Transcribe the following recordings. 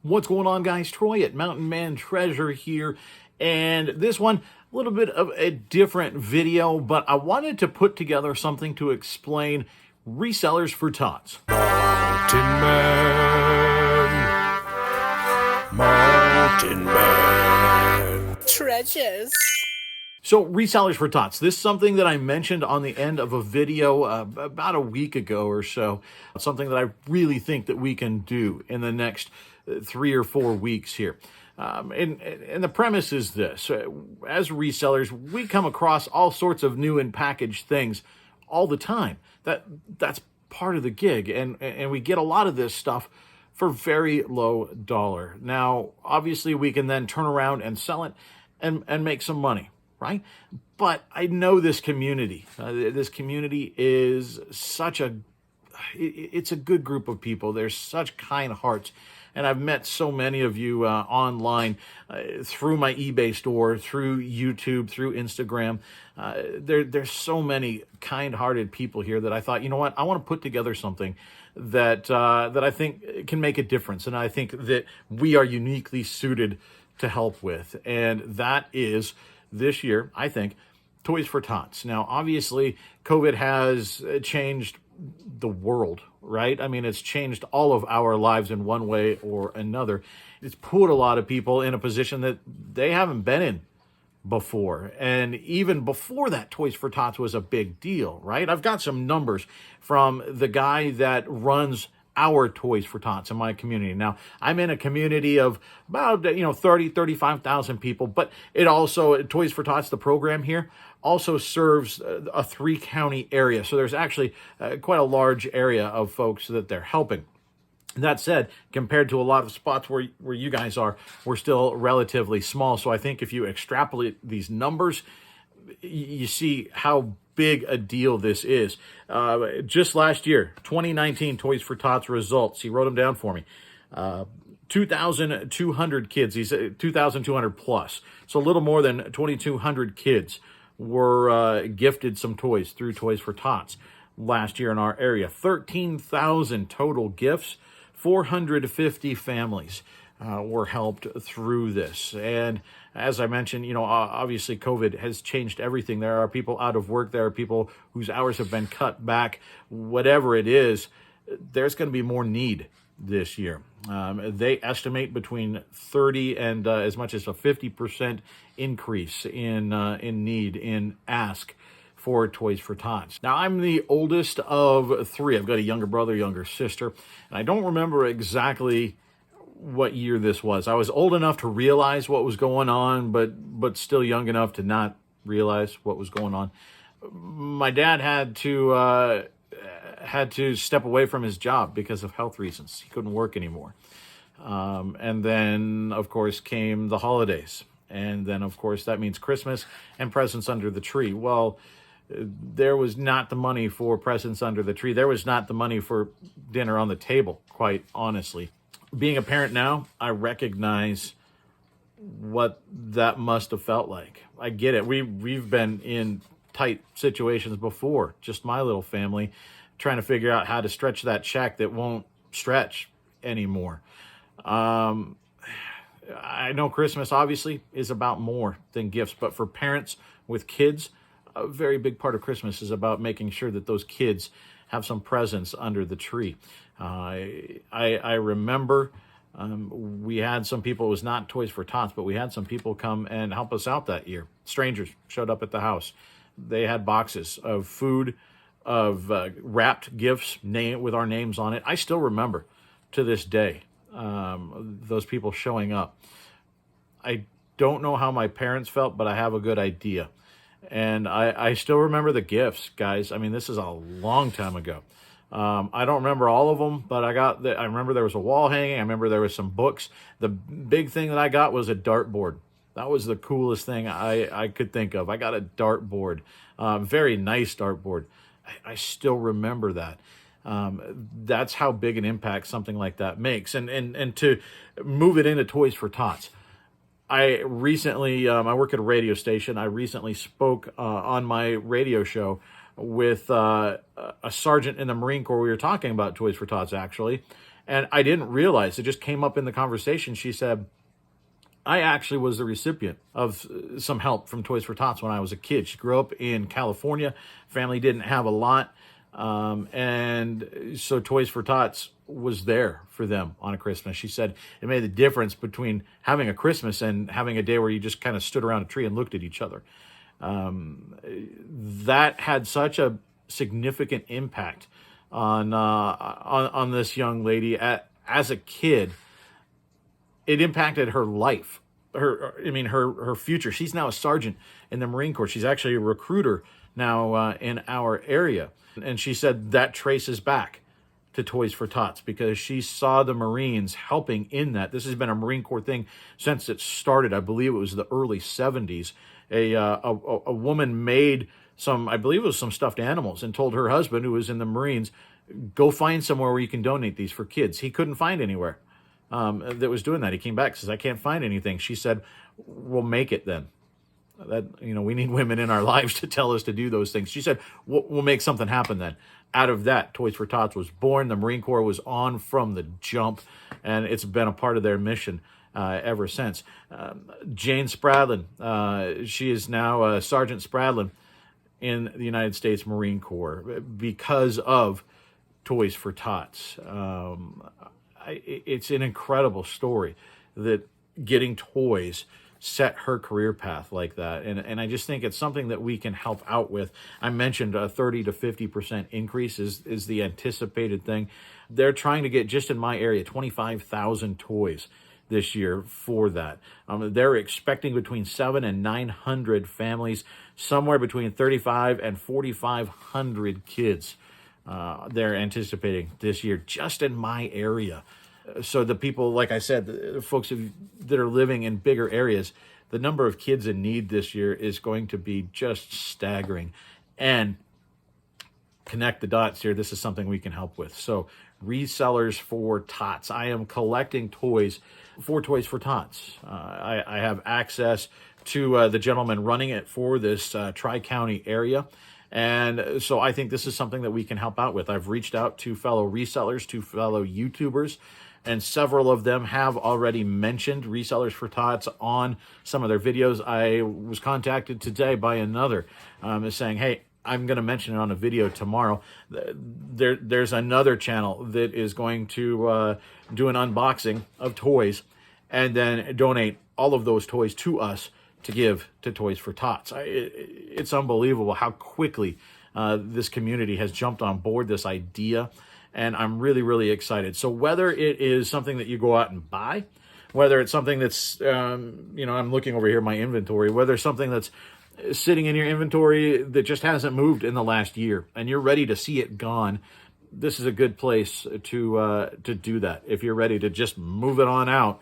What's going on, guys? Troy at Mountain Man Treasure here, and this one, a little bit of a different video, but I wanted to put together something to explain resellers for tots. Mountain Man Treasures. So, resellers for tots. This is something that I mentioned on the end of a video about a week ago or so. Something that I really think that we can do in the next 3 or 4 weeks here. And the premise is this. As resellers, we come across all sorts of new and packaged things all the time. That's part of the gig. And we get a lot of this stuff for very low dollar. Now, obviously, we can then turn around and sell it and make some money, right? But I know this community. This community is it's a good group of people. There's such kind hearts. And I've met so many of you online through my eBay store, through YouTube, through Instagram. There's so many kind-hearted people here that I thought, you know what, I want to put together something that I think can make a difference. And I think that we are uniquely suited to help with. And that is, this year, I think, Toys for Tots. Now, obviously, COVID has changed the world, right? I mean, it's changed all of our lives in one way or another. It's put a lot of people in a position that they haven't been in before. And even before that, Toys for Tots was a big deal, right? I've got some numbers from the guy that runs our Toys for Tots in my community. Now, I'm in a community of about 35,000 people, but it also, Toys for Tots, the program here, also serves a 3-county area. So there's actually quite a large area of folks that they're helping. That said, compared to a lot of spots where you guys are, we're still relatively small. So I think if you extrapolate these numbers, you see how big a deal this is. Just last year, 2019 Toys for Tots results, he wrote them down for me. 2,200 kids, he said 2,200 plus. So a little more than 2,200 kids were gifted some toys through Toys for Tots last year in our area. 13,000 total gifts, 450 families were helped through this. And as I mentioned, obviously COVID has changed everything. There are people out of work. There are people whose hours have been cut back. Whatever it is, there's going to be more need this year. They estimate between 30 and as much as a 50% increase in need, in ask for Toys for Tots. Now, I'm the oldest of 3. I've got a younger brother, younger sister, and I don't remember exactly what year this was. I was old enough to realize what was going on, but still young enough to not realize what was going on. My dad had to step away from his job because of health reasons. He couldn't work anymore. And then, of course, came the holidays. And then, of course, that means Christmas and presents under the tree. Well, there was not the money for presents under the tree. There was not the money for dinner on the table, quite honestly. Being a parent now, I recognize what that must have felt like. I get it. We've been in tight situations before, just my little family, trying to figure out how to stretch that check that won't stretch anymore. I know Christmas obviously is about more than gifts, but for parents with kids, a very big part of Christmas is about making sure that those kids have some presents under the tree. I remember we had some people, it was not Toys for Tots, but we had some people come and help us out that year. Strangers showed up at the house. They had boxes of food, of wrapped gifts with our names on it. I still remember to this day those people showing up. I don't know how my parents felt, but I have a good idea. And I still remember the gifts, guys. I mean, this is a long time ago. I don't remember all of them, but I remember there was a wall hanging. I remember there was some books. The big thing that I got was a dartboard. That was the coolest thing I could think of. I got a dartboard, very nice dartboard. I still remember that. That's how big an impact something like that makes. And to move it into Toys for Tots, I recently, I work at a radio station. I recently spoke on my radio show with a sergeant in the Marine Corps. We were talking about Toys for Tots, actually. And I didn't realize, it just came up in the conversation. She said, I actually was the recipient of some help from Toys for Tots when I was a kid. She grew up in California. Family didn't have a lot. And so Toys for Tots was there for them on a Christmas. She said it made the difference between having a Christmas and having a day where you just kind of stood around a tree and looked at each other. That had such a significant impact on this young lady. As a kid, it impacted her life, her future. She's now a sergeant in the Marine Corps. She's actually a recruiter now in our area. And she said that traces back to Toys for Tots because she saw the Marines helping in that. This has been a Marine Corps thing since it started. I believe it was the early 70s. A woman made some, I believe it was some stuffed animals, and told her husband, who was in the Marines, go find somewhere where you can donate these for kids. He couldn't find anywhere that was doing that. He came back, says, I can't find anything. She said, we'll make it then. That, we need women in our lives to tell us to do those things. She said, we'll make something happen then. Out of that, Toys for Tots was born. The Marine Corps was on from the jump, and it's been a part of their mission ever since. Jane Spradlin, she is now Sergeant Spradlin in the United States Marine Corps because of Toys for Tots. It's an incredible story that getting toys set her career path like that. And I just think it's something that we can help out with. I mentioned a 30 to 50% increase is the anticipated thing. They're trying to get, just in my area, 25,000 toys this year for that. They're expecting between 700 and 900 families, somewhere between 35 and 4,500 kids. They're anticipating this year just in my area. So the people, like I said, the folks that are living in bigger areas, the number of kids in need this year is going to be just staggering. And connect the dots here, this is something we can help with. So Resellers for Tots. I am collecting toys for Toys for Tots. I have access to the gentleman running it for this Tri-County area. And so I think this is something that we can help out with. I've reached out to fellow resellers, to fellow YouTubers, and several of them have already mentioned Resellers for Tots on some of their videos. I was contacted today by another saying, hey, I'm going to mention it on a video tomorrow. There's another channel that is going to do an unboxing of toys and then donate all of those toys to us to give to Toys for Tots. It's unbelievable how quickly this community has jumped on board this idea, and I'm really, really excited. So whether it is something that you go out and buy, whether it's something that's, I'm looking over here at my inventory, whether it's something that's sitting in your inventory that just hasn't moved in the last year and you're ready to see it gone, this is a good place to do that. If you're ready to just move it on out,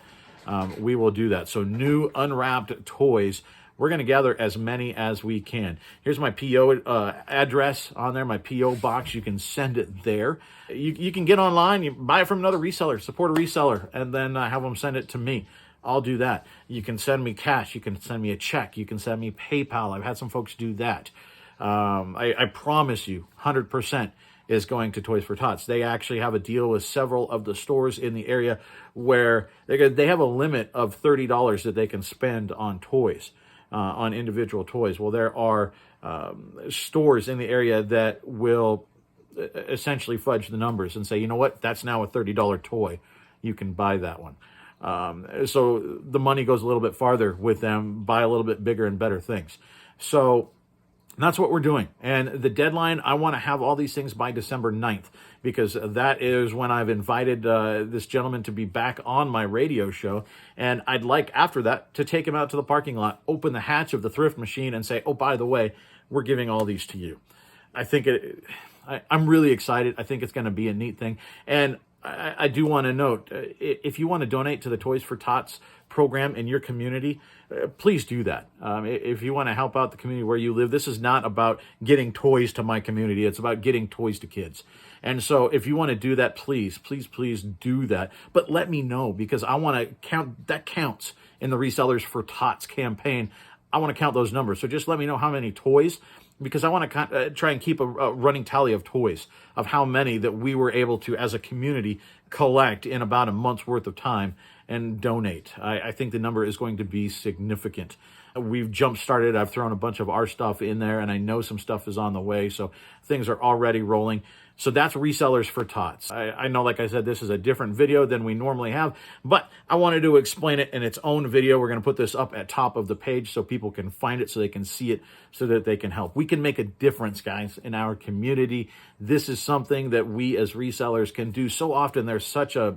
we will do that. So new unwrapped toys, we're going to gather as many as we can. Here's my PO address on there, my PO box. You can send it there. You can get online, you buy it from another reseller, support a reseller, and then have them send it to me. I'll do that. You can send me cash. You can send me a check. You can send me PayPal. I've had some folks do that. I promise you, 100% is going to Toys for Tots. They actually have a deal with several of the stores in the area where they have a limit of $30 that they can spend on toys, on individual toys. Well, there are stores in the area that will essentially fudge the numbers and say, you know what, that's now a $30 toy. You can buy that one. So the money goes a little bit farther with them, buy a little bit bigger and better things. So that's what we're doing. And the deadline, I want to have all these things by December 9th, because that is when I've invited this gentleman to be back on my radio show. And I'd like, after that, to take him out to the parking lot, open the hatch of the thrift machine and say, oh, by the way, we're giving all these to you. I think I'm really excited. I think it's going to be a neat thing. And I do want to note, if you want to donate to the Toys for Tots program in your community, please do that. If you want to help out the community where you live, this is not about getting toys to my community. It's about getting toys to kids. And so if you want to do that, please do that. But let me know, because I want to count, that counts in the Resellers for Tots campaign. I want to count those numbers. So just let me know how many toys because I want to try and keep a running tally of toys, of how many that we were able to, as a community, collect in about a month's worth of time and donate. I think the number is going to be significant. We've jump-started. I've thrown a bunch of our stuff in there, and I know some stuff is on the way, so things are already rolling. So that's Resellers for Tots. I know, like I said, this is a different video than we normally have, but I wanted to explain it in its own video. We're going to put this up at top of the page so people can find it, so they can see it, so that they can help. We can make a difference, guys, in our community. This is something that we as resellers can do. So often there's such a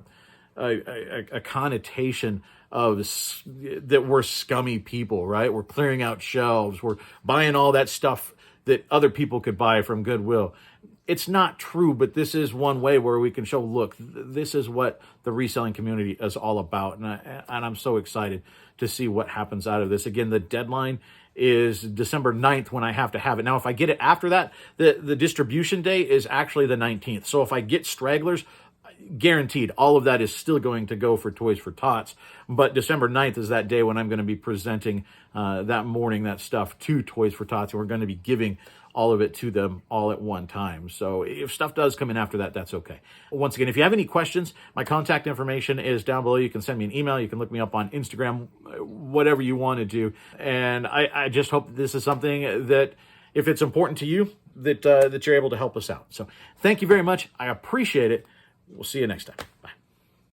connotation of that we're scummy people, right? We're clearing out shelves. We're buying all that stuff that other people could buy from Goodwill. It's not true, but this is one way where we can show, look, this is what the reselling community is all about. And I'm so excited to see what happens out of this. Again, the deadline is December 9th when I have to have it. Now, if I get it after that, the distribution day is actually the 19th. So if I get stragglers, guaranteed, all of that is still going to go for Toys for Tots. But December 9th is that day when I'm going to be presenting that morning, that stuff to Toys for Tots. And we're going to be giving all of it to them all at one time. So if stuff does come in after that, that's okay. Once again, if you have any questions, my contact information is down below. You can send me an email. You can look me up on Instagram, whatever you want to do. And I just hope that this is something that, if it's important to you, that you're able to help us out. So thank you very much. I appreciate it. We'll see you next time. Bye.